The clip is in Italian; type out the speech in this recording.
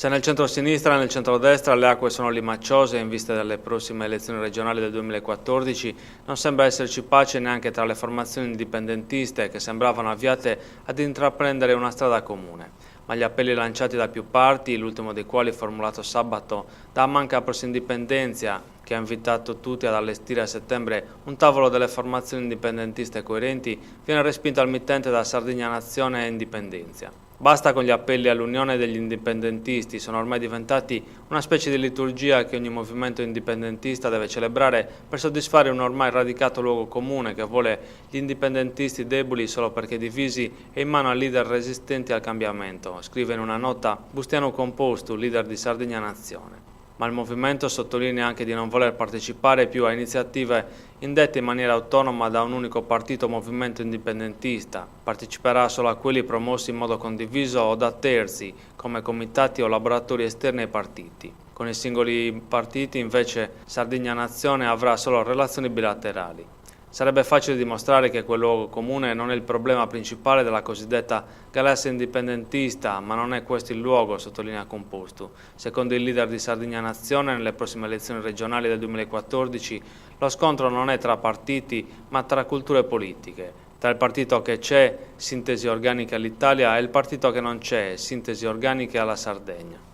Se nel centro-sinistra e nel centrodestra le acque sono limacciose in vista delle prossime elezioni regionali del 2014, non sembra esserci pace neanche tra le formazioni indipendentiste che sembravano avviate ad intraprendere una strada comune. Ma gli appelli lanciati da più parti, l'ultimo dei quali formulato sabato da Manca Pros Indipendenzia, che ha invitato tutti ad allestire a settembre un tavolo delle formazioni indipendentiste coerenti, viene respinto al mittente da Sardegna Nazione e Indipendenzia. Basta con gli appelli all'unione degli indipendentisti, sono ormai diventati una specie di liturgia che ogni movimento indipendentista deve celebrare per soddisfare un ormai radicato luogo comune che vuole gli indipendentisti deboli solo perché divisi e in mano a leader resistenti al cambiamento, scrive in una nota Bustiano Compostu, leader di Sardegna Nazione. Ma il movimento sottolinea anche di non voler partecipare più a iniziative indette in maniera autonoma da un unico partito o movimento indipendentista. Parteciperà solo a quelli promossi in modo condiviso o da terzi, come comitati o laboratori esterni ai partiti. Con i singoli partiti, invece, Sardegna Nazione avrà solo relazioni bilaterali. Sarebbe facile dimostrare che quel luogo comune non è il problema principale della cosiddetta galassia indipendentista, ma non è questo il luogo, sottolinea Compostu. Secondo il leader di Sardegna Nazione, nelle prossime elezioni regionali del 2014, lo scontro non è tra partiti, ma tra culture politiche. Tra il partito che c'è, sintesi organica all'Italia, e il partito che non c'è, sintesi organiche alla Sardegna.